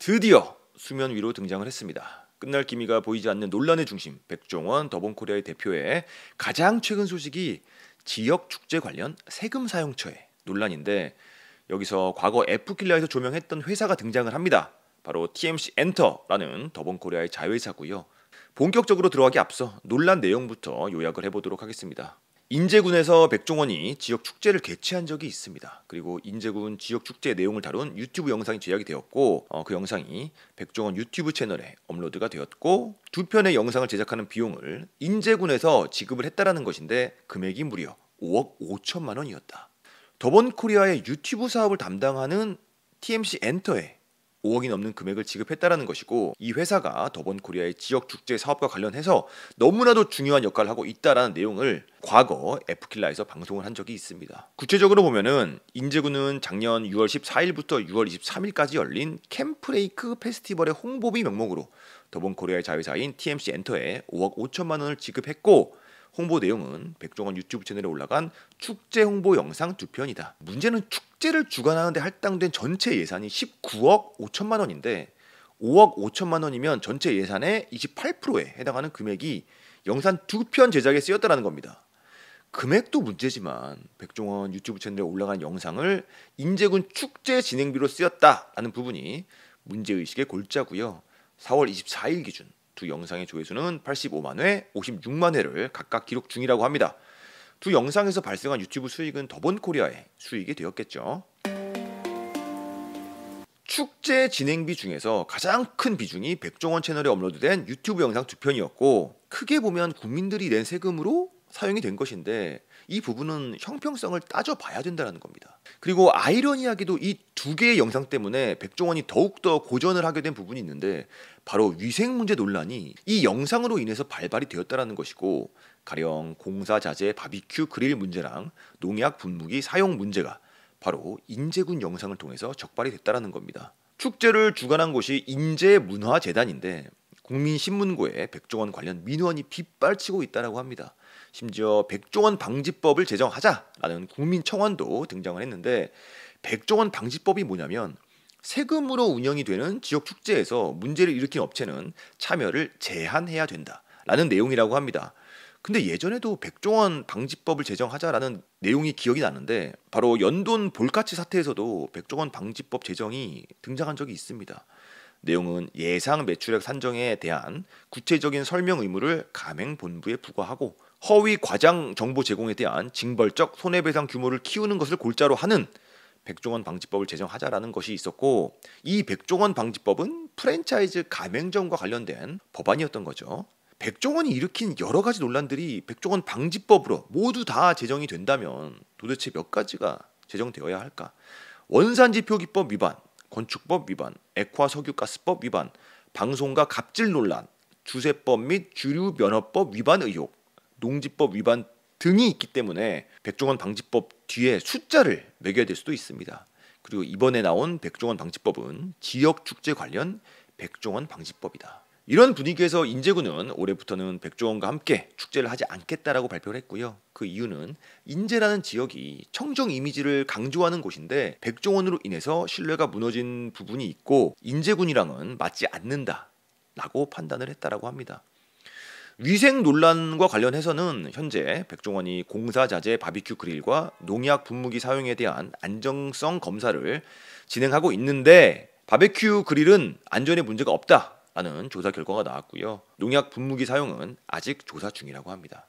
드디어 수면 위로 등장을 했습니다. 끝날 기미가 보이지 않는 논란의 중심 백종원 더본코리아의 대표의 가장 최근 소식이 지역 축제 관련 세금 사용처의 논란인데, 여기서 과거 F킬라에서 조명했던 회사가 등장을 합니다. 바로 TMC 엔터라는 더본코리아의 자회사고요. 본격적으로 들어가기 앞서 논란 내용부터 요약을 해보도록 하겠습니다. 인제군에서 백종원이 지역 축제를 개최한 적이 있습니다. 그리고 인제군 지역 축제 내용을 다룬 유튜브 영상이 제작이 되었고, 그 영상이 백종원 유튜브 채널에 업로드가 되었고, 두 편의 영상을 제작하는 비용을 인제군에서 지급을 했다라는 것인데, 금액이 무려 5억 5천만 원이었다. 더본코리아의 유튜브 사업을 담당하는 TMC 엔터에 5억이 넘는 금액을 지급했다라는 것이고, 이 회사가 더본코리아의 지역 축제 사업과 관련해서 너무나도 중요한 역할을 하고 있다라는 내용을 과거 F킬라에서 방송을 한 적이 있습니다. 구체적으로 보면은 인제군은 작년 6월 14일부터 6월 23일까지 열린 캠프레이크 페스티벌의 홍보비 명목으로 더본코리아의 자회사인 TMC 엔터에 5억 5천만 원을 지급했고, 홍보 내용은 백종원 유튜브 채널에 올라간 축제 홍보 영상 2편이다. 문제는 축제를 주관하는데 할당된 전체 예산이 19억 5천만 원인데 5억 5천만 원이면 전체 예산의 28%에 해당하는 금액이 영상 2편 제작에 쓰였다는 겁니다. 금액도 문제지만 백종원 유튜브 채널에 올라간 영상을 인제군 축제 진행비로 쓰였다라는 부분이 문제의식의 골자고요. 4월 24일 기준 두 영상의 조회수는 85만 회, 56만 회를 각각 기록 중이라고 합니다. 두 영상에서 발생한 유튜브 수익은 더본코리아의 수익이 되었겠죠. 축제 진행비 중에서 가장 큰 비중이 백종원 채널에 업로드된 유튜브 영상 2편이었고, 크게 보면 국민들이 낸 세금으로 사용이 된 것인데, 이 부분은 형평성을 따져봐야 된다는 겁니다. 그리고 아이러니하게도 이 두 개의 영상 때문에 백종원이 더욱더 고전을 하게 된 부분이 있는데, 바로 위생 문제 논란이 이 영상으로 인해서 발발이 되었다는 것이고, 가령 공사 자재 바비큐 그릴 문제랑 농약 분무기 사용 문제가 바로 인제군 영상을 통해서 적발이 됐다는 겁니다. 축제를 주관한 곳이 인제문화재단인데, 국민신문고에 백종원 관련 민원이 빗발치고 있다고 합니다. 심지어 백종원 방지법을 제정하자라는 국민청원도 등장을 했는데, 백종원 방지법이 뭐냐면 세금으로 운영이 되는 지역 축제에서 문제를 일으킨 업체는 참여를 제한해야 된다라는 내용이라고 합니다. 근데 예전에도 백종원 방지법을 제정하자라는 내용이 기억이 나는데, 바로 연돈 볼카치 사태에서도 백종원 방지법 제정이 등장한 적이 있습니다. 내용은 예상 매출액 산정에 대한 구체적인 설명 의무를 가맹본부에 부과하고, 허위 과장 정보 제공에 대한 징벌적 손해배상 규모를 키우는 것을 골자로 하는 백종원 방지법을 제정하자라는 것이 있었고, 이 백종원 방지법은 프랜차이즈 가맹점과 관련된 법안이었던 거죠. 백종원이 일으킨 여러 가지 논란들이 백종원 방지법으로 모두 다 제정이 된다면 도대체 몇 가지가 제정되어야 할까? 원산지표기법 위반, 건축법 위반, 액화석유가스법 위반, 방송가 갑질 논란, 주세법 및 주류면허법 위반 의혹, 농지법 위반 등이 있기 때문에 백종원 방지법 뒤에 숫자를 매겨야 될 수도 있습니다. 그리고 이번에 나온 백종원 방지법은 지역축제 관련 백종원 방지법이다. 이런 분위기에서 인제군은 올해부터는 백종원과 함께 축제를 하지 않겠다라고 발표를 했고요. 그 이유는 인제라는 지역이 청정 이미지를 강조하는 곳인데, 백종원으로 인해서 신뢰가 무너진 부분이 있고 인제군이랑은 맞지 않는다라고 판단을 했다라고 합니다. 위생 논란과 관련해서는 현재 백종원이 공사자재 바비큐 그릴과 농약 분무기 사용에 대한 안정성 검사를 진행하고 있는데, 바비큐 그릴은 안전에 문제가 없다라는 조사 결과가 나왔고요. 농약 분무기 사용은 아직 조사 중이라고 합니다.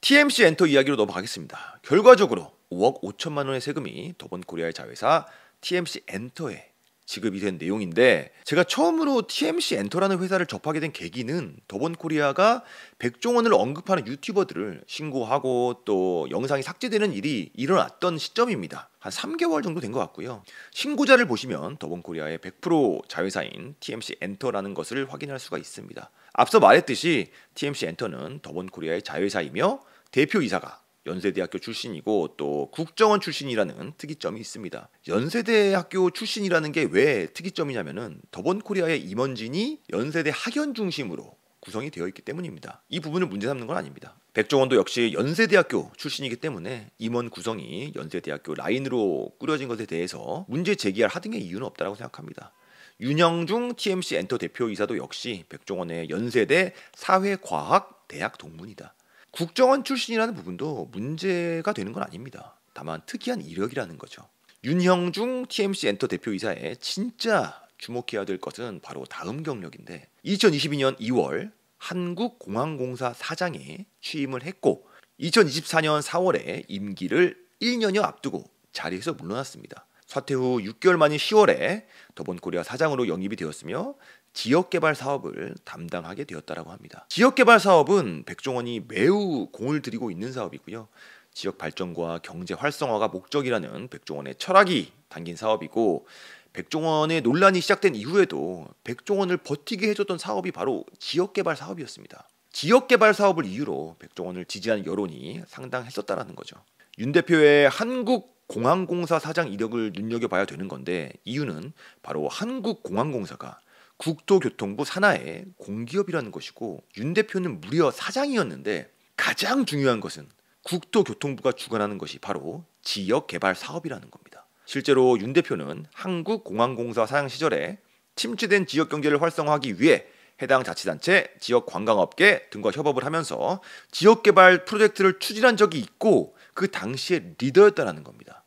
TMC 엔터 이야기로 넘어가겠습니다. 결과적으로 5억 5천만 원의 세금이 더본코리아의 자회사 TMC 엔터에 지급이 된 내용인데, 제가 처음으로 TMC 엔터라는 회사를 접하게 된 계기는 더본코리아가 백종원을 언급하는 유튜버들을 신고하고 또 영상이 삭제되는 일이 일어났던 시점입니다. 한 3개월 정도 된 것 같고요. 신고자를 보시면 더본코리아의 100% 자회사인 TMC 엔터라는 것을 확인할 수가 있습니다. 앞서 말했듯이 TMC 엔터는 더본코리아의 자회사이며 대표이사가 연세대학교 출신이고 또 국정원 출신이라는 특이점이 있습니다. 연세대학교 출신이라는 게 왜 특이점이냐면은 더본코리아의 임원진이 연세대 학연 중심으로 구성이 되어 있기 때문입니다. 이 부분을 문제 삼는 건 아닙니다. 백종원도 역시 연세대학교 출신이기 때문에 임원 구성이 연세대학교 라인으로 꾸려진 것에 대해서 문제 제기할 하등의 이유는 없다고 생각합니다. 윤형중 TMC 엔터 대표이사도 역시 백종원의 연세대 사회과학대학 동문이다. 국정원 출신이라는 부분도 문제가 되는 건 아닙니다. 다만 특이한 이력이라는 거죠. 윤형중 TMC 엔터 대표이사의 진짜 주목해야 될 것은 바로 다음 경력인데 2022년 2월 한국공항공사 사장에 취임을 했고 2024년 4월에 임기를 1년여 앞두고 자리에서 물러났습니다. 사퇴 후 6개월 만인 10월에 더본코리아 사장으로 영입이 되었으며 지역개발 사업을 담당하게 되었다고 합니다. 지역개발 사업은 백종원이 매우 공을 들이고 있는 사업이고요. 지역 발전과 경제 활성화가 목적이라는 백종원의 철학이 담긴 사업이고 백종원의 논란이 시작된 이후에도 백종원을 버티게 해줬던 사업이 바로 지역개발 사업이었습니다. 지역개발 사업을 이유로 백종원을 지지하는 여론이 상당했었다는 거죠. 윤 대표의 한국공항공사 사장 이력을 눈여겨봐야 되는 건데 이유는 바로 한국공항공사가 국토교통부 산하의 공기업이라는 것이고 윤 대표는 무려 사장이었는데 가장 중요한 것은 국토교통부가 주관하는 것이 바로 지역개발 사업이라는 겁니다. 실제로 윤 대표는 한국공항공사 사장 시절에 침체된 지역경제를 활성화하기 위해 해당 자치단체, 지역관광업계 등과 협업을 하면서 지역개발 프로젝트를 추진한 적이 있고 그 당시의 리더였다는 겁니다.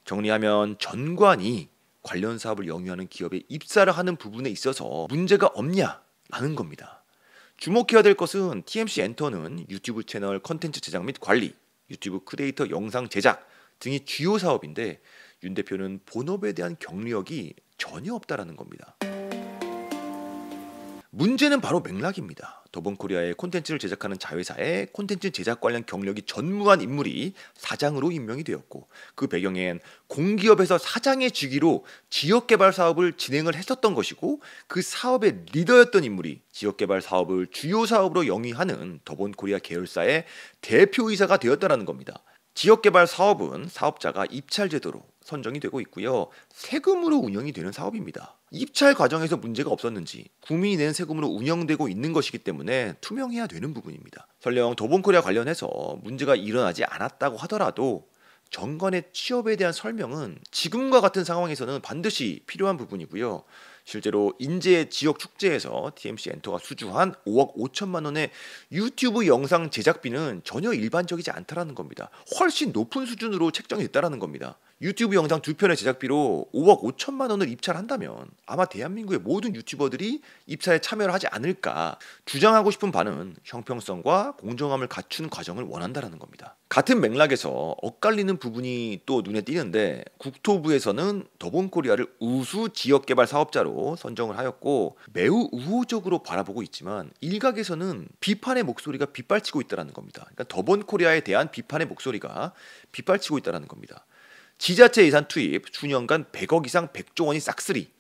정리하면 전관이 관련 사업을 영위하는 기업에 입사를 하는 부분에 있어서 문제가 없냐라는 겁니다. 주목해야 될 것은 TMC 엔터는 유튜브 채널 컨텐츠 제작 및 관리, 유튜브 크리에이터 영상 제작 등이 주요 사업인데 윤 대표는 본업에 대한 경력이 전혀 없다라는 겁니다. 문제는 바로 맥락입니다. 더본코리아의 콘텐츠를 제작하는 자회사에 콘텐츠 제작 관련 경력이 전무한 인물이 사장으로 임명이 되었고 그 배경엔 공기업에서 사장의 직위로 지역개발 사업을 진행을 했었던 것이고 그 사업의 리더였던 인물이 지역개발 사업을 주요 사업으로 영위하는 더본코리아 계열사의 대표이사가 되었다는 겁니다. 지역개발 사업은 사업자가 입찰 제도로 선정이 되고 있고요. 세금으로 운영이 되는 사업입니다. 입찰 과정에서 문제가 없었는지 국민이 낸 세금으로 운영되고 있는 것이기 때문에 투명해야 되는 부분입니다. 설령 더본코리아 관련해서 문제가 일어나지 않았다고 하더라도 정관의 취업에 대한 설명은 지금과 같은 상황에서는 반드시 필요한 부분이고요. 실제로 인제 지역 축제에서 TMC 엔터가 수주한 5억 5천만 원의 유튜브 영상 제작비는 전혀 일반적이지 않다라는 겁니다. 훨씬 높은 수준으로 책정이 됐다라는 겁니다. 유튜브 영상 2편의 제작비로 5억 5천만 원을 입찰한다면 아마 대한민국의 모든 유튜버들이 입찰에 참여를 하지 않을까 주장하고 싶은 바는 형평성과 공정함을 갖춘 과정을 원한다라는 겁니다. 같은 맥락에서 엇갈리는 부분이 또 눈에 띄는데 국토부에서는 더본코리아를 우수 지역개발 사업자로 선정을 하였고 매우 우호적으로 바라보고 있지만 일각에서는 비판의 목소리가 빗발치고 있다는 겁니다. 그러니까 더본코리아에 대한 비판의 목소리가 빗발치고 있다는 겁니다. 지자체 예산 투입 수년간 100억 이상 백종원이 싹쓸이,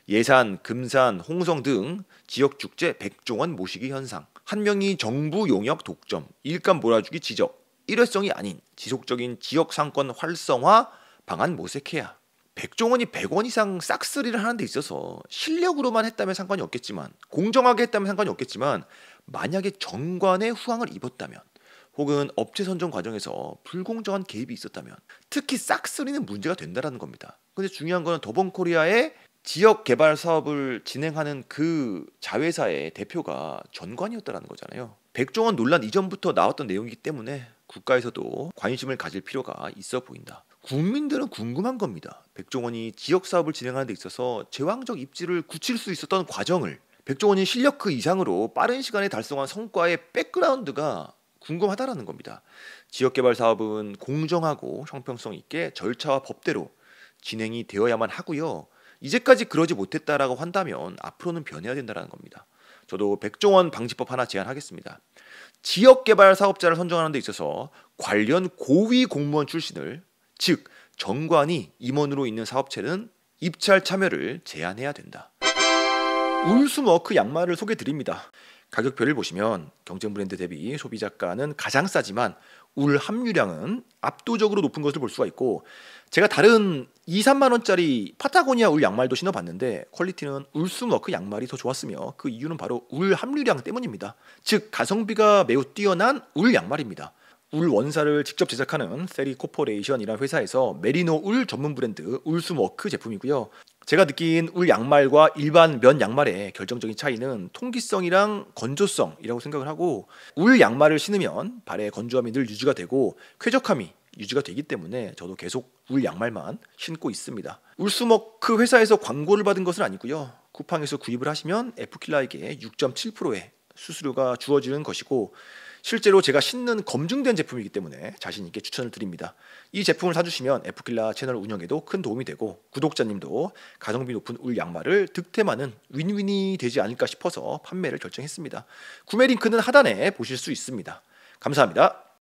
예산, 금산, 홍성 등 지역축제 백종원 모시기 현상, 한 명이 정부 용역 독점, 일감 몰아주기 지적, 일회성이 아닌 지속적인 지역 상권 활성화 방안 모색해야. 백종원이 100원 이상 싹쓸이를 하는 데 있어서 실력으로만 했다면 상관이 없겠지만 공정하게 했다면 상관이 없겠지만 만약에 정관의 후황을 입었다면 혹은 업체 선정 과정에서 불공정한 개입이 있었다면 특히 싹쓸이는 문제가 된다는 겁니다. 근데 중요한 거는 더본코리아의 지역 개발 사업을 진행하는 그 자회사의 대표가 전관이었다는 거잖아요. 백종원 논란 이전부터 나왔던 내용이기 때문에 국가에서도 관심을 가질 필요가 있어 보인다. 국민들은 궁금한 겁니다. 백종원이 지역 사업을 진행하는 데 있어서 제왕적 입지를 굳힐 수 있었던 과정을, 백종원이 실력 그 이상으로 빠른 시간에 달성한 성과의 백그라운드가 궁금하다라는 겁니다. 지역개발 사업은 공정하고 형평성 있게 절차와 법대로 진행이 되어야만 하고요. 이제까지 그러지 못했다라고 한다면 앞으로는 변해야 된다는 겁니다. 저도 백종원 방지법 하나 제안하겠습니다. 지역개발 사업자를 선정하는 데 있어서 관련 고위 공무원 출신을, 즉 정관이 임원으로 있는 사업체는 입찰 참여를 제한해야 된다. 울스머크 양말을 소개드립니다. 가격표를 보시면 경쟁 브랜드 대비 소비자가는 가장 싸지만 울 함유량은 압도적으로 높은 것을 볼 수가 있고, 제가 다른 2, 3만 원짜리 파타고니아 울 양말도 신어봤는데 퀄리티는 울스머크 양말이 더 좋았으며, 그 이유는 바로 울 함유량 때문입니다. 즉 가성비가 매우 뛰어난 울 양말입니다. 울 원사를 직접 제작하는 세리 코퍼레이션이라는 회사에서 메리노 울 전문 브랜드 울스워크 제품이고요. 제가 느낀 울 양말과 일반 면 양말의 결정적인 차이는 통기성이랑 건조성이라고 생각을 하고, 울 양말을 신으면 발의 건조함이 늘 유지가 되고 쾌적함이 유지가 되기 때문에 저도 계속 울 양말만 신고 있습니다. 울스워크 회사에서 광고를 받은 것은 아니고요. 쿠팡에서 구입을 하시면 에프킬라에게 6.7%의 수수료가 주어지는 것이고, 실제로 제가 신는 검증된 제품이기 때문에 자신 있게 추천을 드립니다. 이 제품을 사주시면 에프킬라 채널 운영에도 큰 도움이 되고, 구독자님도 가성비 높은 울 양말을 득템하는 윈윈이 되지 않을까 싶어서 판매를 결정했습니다. 구매 링크는 하단에 보실 수 있습니다. 감사합니다.